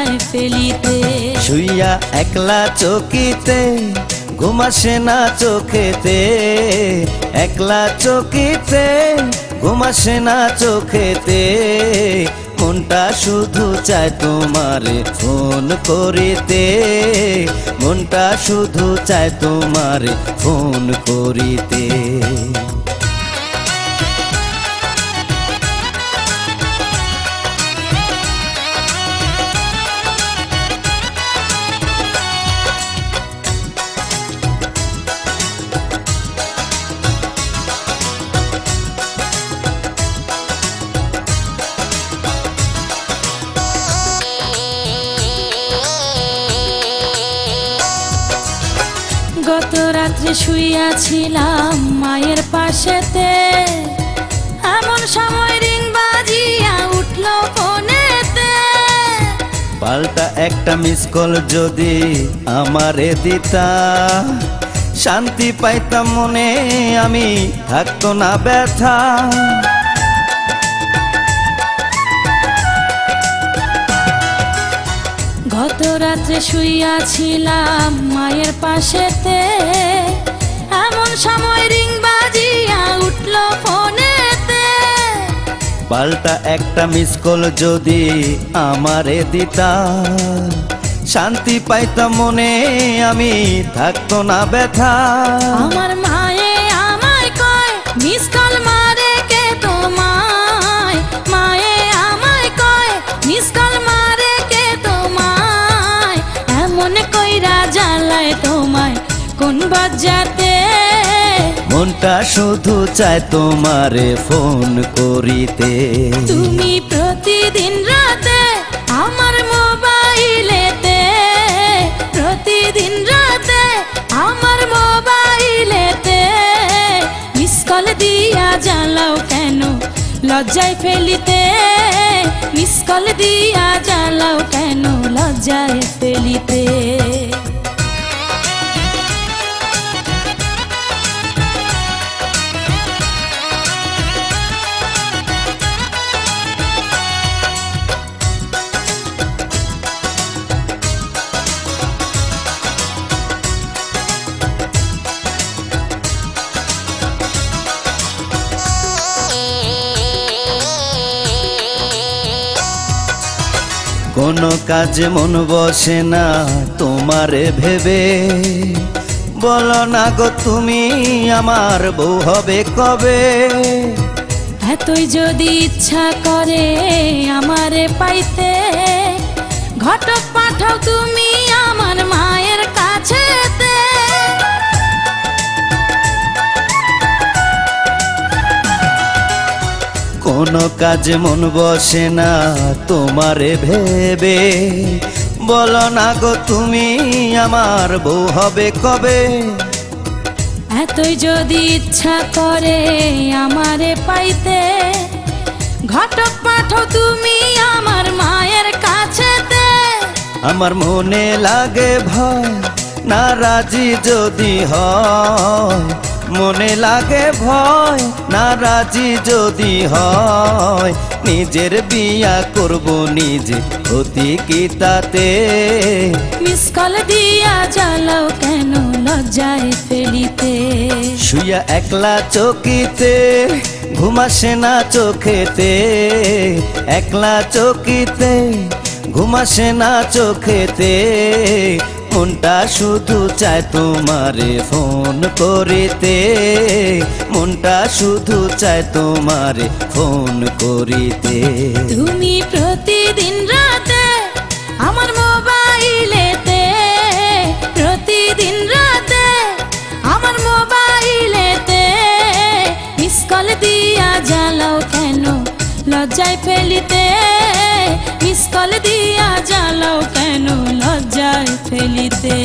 লজ্জায় ফেলিতে। শুইয়া একলা চকিতে ঘুম আসে না চোখেতে, একলা চকিতে ঘুম আসে না চোখেতে, মনটা শুধু চায় তোমারে ফোন করিতে, মনটা শুধু চায় তোমারে ফোন করিতে। গত রাত্রে শুইয়াছিলাম মায়ের পাশেতে, এমন সময় রিং বাজিয়া উঠল ফোনেতে। পাল্টা একটা মিস কল যদি আমারে দিতা, শান্তি পাইতাম মনে, আমি থাকতো না ব্যথা। গত রাত্রে শুইয়াছিলাম মায়ের পাশেতে, এমন সময় রিং বাজিয়া উঠল ফোনেতে। পাল্টা একটা মিস কল যদি আমারে দিতা, শান্তি পাইতাম মনে, আমি থাকতো না ব্যথা। আমার মায়ে আমায় কয় মিস কল মারে কে তোমায়, মায়ে আমায় কয় মিস কল মারে কে তোমায়, এমন কইরা জ্বালায় তোমায় কোন বাজাতে। মনটা শুধু চায় তোমারে ফোন করিতে। তুমি প্রতিদিন রাতে আমার মোবাইলেতে, প্রতিদিন রাতে আমার মোবাইলেতে, মিস কল দিয়া জ্বালাও কেন লজ্জায় ফেলিতে, মিস কল দিয়া জ্বালাও কেন লজ্জায় ফেলিতে। কোনো কাজে মন বসে না তোমারে ভেবে, বলো না গো তুমি আমার বউ হবে কবে। এতই যদি ইচ্ছা করে আমারে পাইতে, ঘটক পাঠাও তুমি আমার মায়ের কাছেতে। কোনো কাজে মন বসে না তোমারে ভেবে, বলো না গো তুমি আমার বউ হবে কবে। এতই যদি ইচ্ছা করে আমারে পাইতে, ঘটক পাঠাও তুমি আমার মায়ের কাছেতে। আমার মনে লাগে ভয় না রাজি যদি হয়, মনে লাগে ভয় না রাজি যদি হয়, নিজের বিয়া করব নিজে অতি কি তাতে। মিস কল দিয়া জ্বালাও কেন লজ্জায় ফেলিতে। শুইয়া একলা চকিতে ঘুম আসে না চোখেতে, একলা চকিতে ঘুম আসে না চোখেতে, মনটা শুধু চায় তোমারে ফোন করিতে, মনটা শুধু চায় তোমারে ফোন করিতে। তুমি প্রতিদিন রাতে আমার মোবাইলেতে, প্রতিদিন রাতে আমার মোবাইলেতে, মিস কল দিয়া জ্বালাও কেন লজ্জায় ফেলিতে, মিস কল দিয়া জ্বালাও কেন লজ্জায় ফেলিতে।